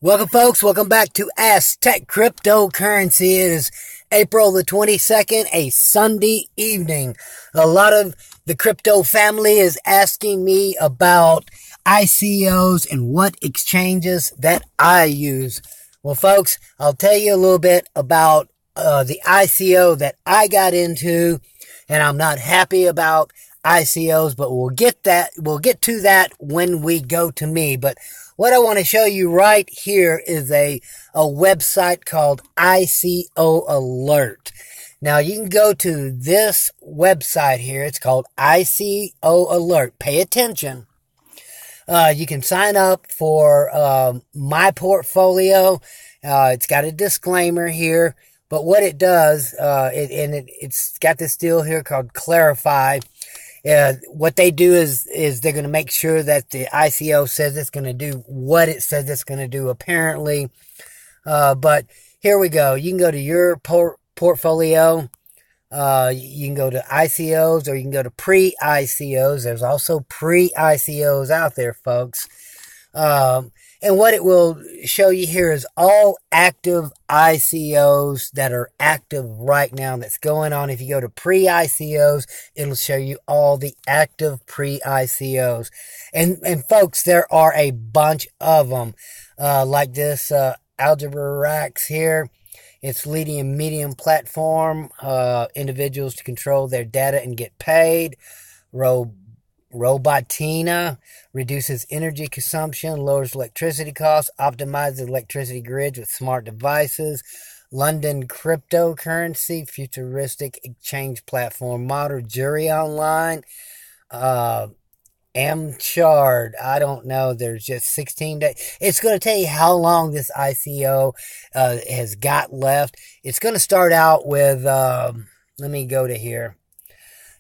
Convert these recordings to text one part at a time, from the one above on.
Welcome, folks. Welcome back to Aztec Cryptocurrency. It is April the 22nd, a Sunday evening. A lot of the crypto family is asking me about ICOs and what exchanges that I use. Well, folks, I'll tell you a little bit about the ICO that I got into, and I'm not happy about ICOs, but we'll get to that when we go to me. But what I want to show you right here is a website called ICO Alert. Now you can go to this website here. It's called ICO Alert. Pay attention. You can sign up for my portfolio. It's got a disclaimer here, but what it does, it's got this deal here called Clarify. What they do is they're going to make sure that the ICO says it's going to do what it says it's going to do, apparently. But here we go. You can go to your portfolio. You can go to ICOs, or you can go to pre-ICOs. There's also pre-ICOs out there, folks. And what it will show you here is all active ICOs that are active right now that's going on. If you go to pre-ICOs, it'll show you all the active pre-ICOs. And folks, there are a bunch of them. Like this Algebrax here. It's leading a medium platform. Individuals to control their data and get paid. Robotina reduces energy consumption, lowers electricity costs, optimizes electricity grids with smart devices. London cryptocurrency, futuristic exchange platform model. Jury Online. Amchard, I don't know. There's just 16 days. It's going to tell you how long this ICO has got left. It's going to start out with, let me go to here.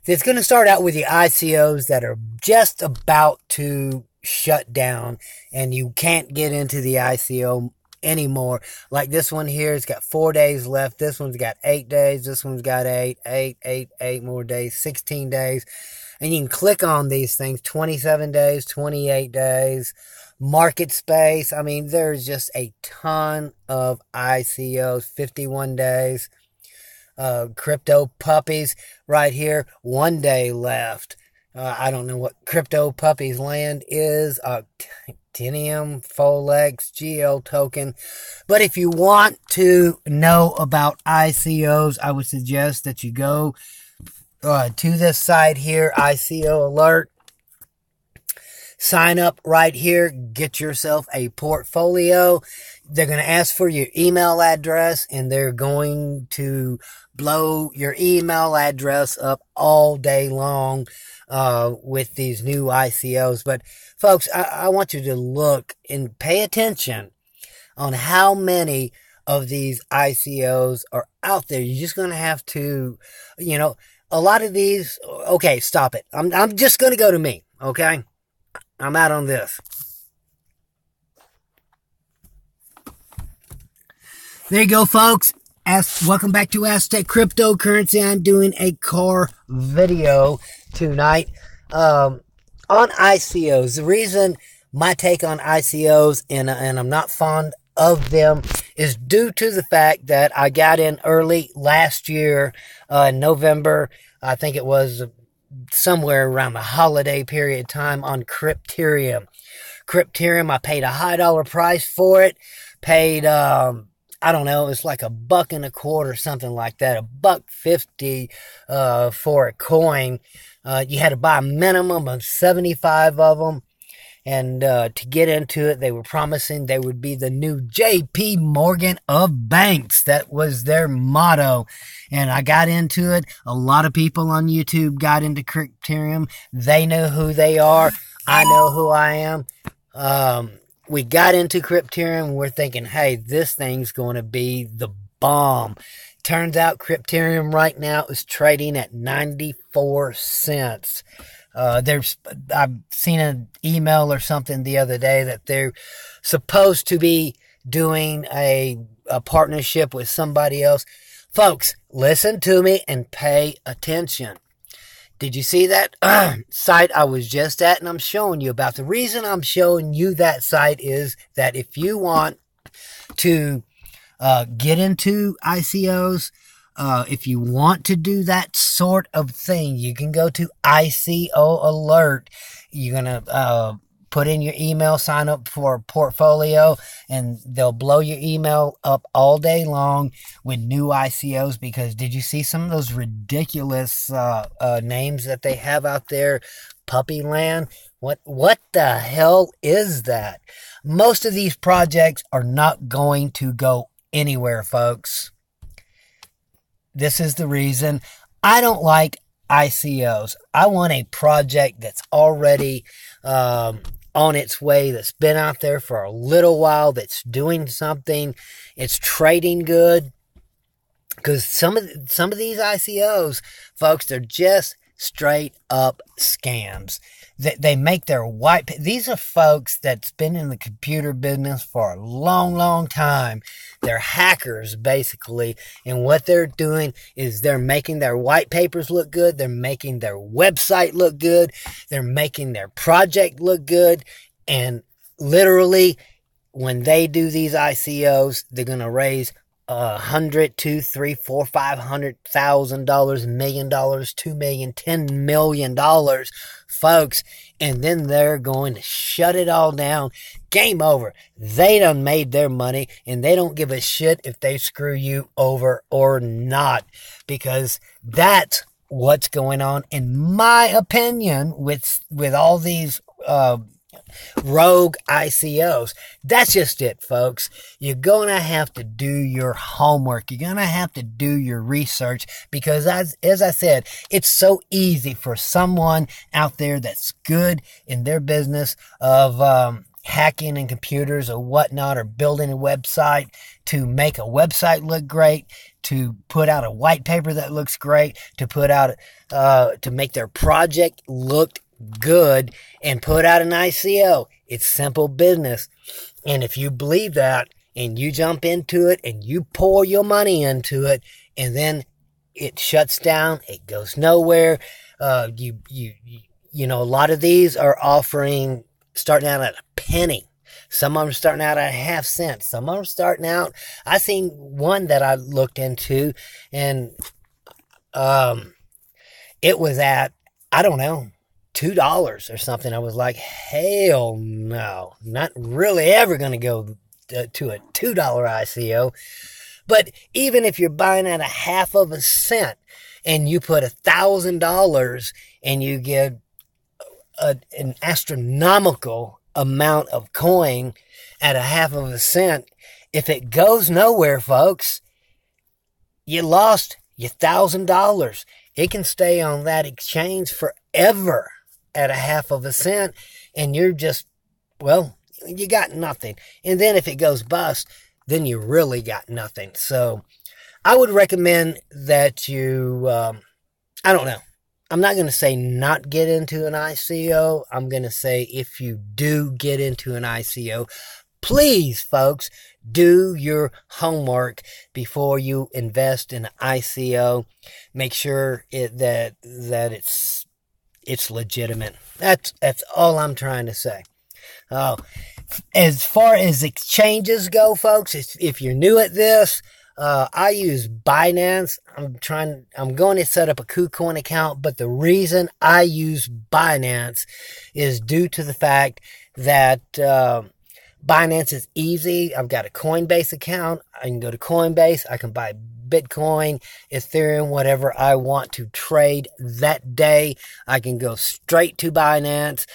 It's going to start out with the ICOs that are just about to shut down, and you can't get into the ICO anymore. Like this one here, it's got 4 days left. This one's got 8 days. This one's got 8 more days, 16 days. And you can click on these things, 27 days, 28 days, market space. I mean, there's just a ton of ICOs, 51 days. Crypto puppies right here, 1 day left. I don't know what crypto puppies land is. Actinium, Folex, GL token. But if you want to know about ICOs, I would suggest that you go to this site here, ICO Alert. Sign up right here. Get yourself a portfolio. They're going to ask for your email address, and they're going to blow your email address up all day long with these new ICOs. But folks, I want you to look and pay attention on how many of these ICOs are out there. You're just going to have to, a lot of these. Okay, stop it. I'm just going to go to me. Okay, I'm out on this. There you go, folks. Welcome back to Aztec Cryptocurrency. I'm doing a car video tonight on ICOs. The reason my take on ICOs, and I'm not fond of them, is due to the fact that I got in early last year, in November. I think it was somewhere around the holiday period of time, on Crypterium. I paid a high dollar price for it. Paid, I don't know, it's like $1.25, something like that. $1.50 for a coin. You had to buy a minimum of 75 of them. And to get into it, they were promising they would be the new J.P. Morgan of banks. That was their motto. And I got into it. A lot of people on YouTube got into Crypterium. They know who they are. I know who I am. We got into Crypterium. We're thinking, hey, this thing's going to be the bomb. Turns out Crypterium right now is trading at 94 cents. I've seen an email or something the other day that they're supposed to be doing a partnership with somebody else. Folks, listen to me and pay attention. Did you see that site I was just at and I'm showing you about? The reason I'm showing you that site is that if you want to get into ICOs. If you want to do that sort of thing, you can go to ICO Alert. You're going to put in your email, sign up for a portfolio, and they'll blow your email up all day long with new ICOs. Because did you see some of those ridiculous names that they have out there? Puppy Land? What the hell is that? Most of these projects are not going to go anywhere, folks. This is the reason I don't like ICOs. I want a project that's already on its way, that's been out there for a little while, that's doing something, it's trading good. Because some of these ICOs, folks, they're just straight up scams. They make their these are folks that's been in the computer business for a long, long time. They're hackers, basically. And what they're doing is they're making their white papers look good. They're making their website look good. They're making their project look good. And literally, when they do these ICOs, they're going to raise $100,000, $200,000, $300,000, $400,000, $500,000, $1 million, $2 million, $10 million, folks, and then they're going to shut it all down. Game over. They done made their money, and they don't give a shit if they screw you over or not, because that's what's going on, in my opinion, with all these rogue ICOs. That's just it, folks. You're going to have to do your homework. You're going to have to do your research, because as I said, it's so easy for someone out there that's good in their business of hacking and computers or whatnot, or building a website, to make a website look great, to put out a white paper that looks great, to put out to make their project look good, and put out an ICO. It's simple business. And if you believe that, and you jump into it, and you pour your money into it, and then it shuts down, it goes nowhere. You know, a lot of these are offering, starting out at a penny. Some of them starting out at a half cent. Some of them starting out, I seen one that I looked into, and it was at, I don't know, $2 or something. I was like, hell no, not really ever going to go to a $2 ICO. But even if you're buying at a half of a cent, and you put $1,000, and you get an astronomical amount of coin at a half of a cent, if it goes nowhere, folks, you lost your $1,000. It can stay on that exchange forever at a half of a cent, and you're just, well, you got nothing. And then if it goes bust, then you really got nothing. So I would recommend that you, I don't know. I'm not going to say not get into an ICO. I'm going to say if you do get into an ICO, please, folks, do your homework before you invest in an ICO. Make sure that it's legitimate. That's all I'm trying to say. As far as exchanges go, folks, if you're new at this, I use Binance. I'm going to set up a KuCoin account, but the reason I use Binance is due to the fact that Binance is easy. I've got a Coinbase account. I can go to Coinbase. I can buy Bitcoin, Ethereum, whatever I want to trade that day. I can go straight to Binance.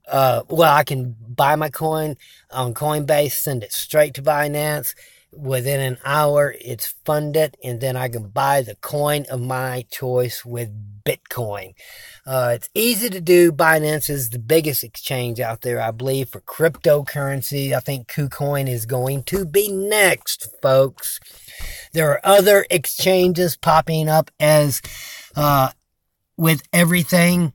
I can buy my coin on Coinbase, send it straight to Binance. Within an hour, it's funded, and then I can buy the coin of my choice with Bitcoin. It's easy to do. Binance is the biggest exchange out there, I believe, for cryptocurrency. I think KuCoin is going to be next, folks. There are other exchanges popping up as with everything.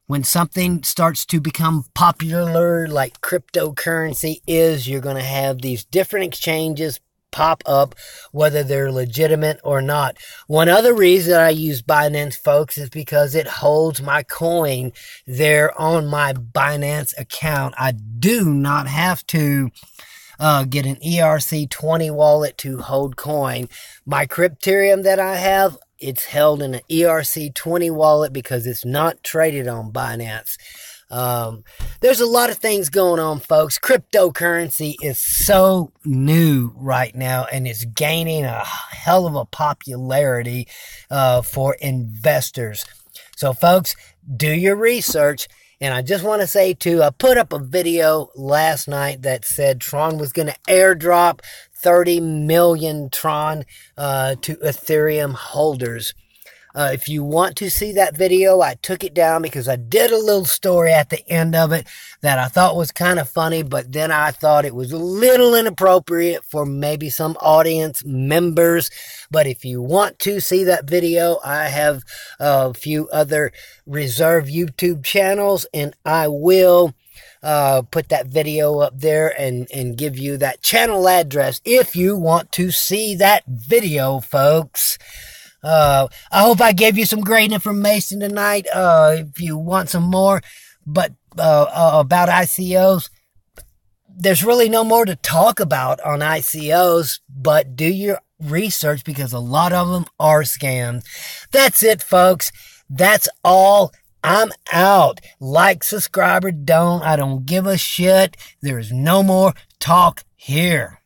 When something starts to become popular, like cryptocurrency is, you're going to have these different exchanges pop up, whether they're legitimate or not. One other reason I use Binance, folks, is because it holds my coin there on my Binance account. I do not have to get an ERC20 wallet to hold coin. My Crypterium that I have, it's held in an ERC20 wallet because it's not traded on Binance. There's a lot of things going on, folks. Cryptocurrency is so new right now, and it's gaining a hell of a popularity for investors. So, folks, do your research. And I just want to say, too, I put up a video last night that said Tron was going to airdrop 30 million Tron to Ethereum holders. If you want to see that video, I took it down because I did a little story at the end of it that I thought was kind of funny, but then I thought it was a little inappropriate for maybe some audience members. But if you want to see that video, I have a few other reserved YouTube channels, and I will put that video up there and give you that channel address if you want to see that video, folks. I hope I gave you some great information tonight. If you want some more, but about ICOs, there's really no more to talk about on ICOs, but do your research because a lot of them are scams. That's it, folks. That's all. I'm out. Like, subscribe, or don't. I don't give a shit. There's no more talk here.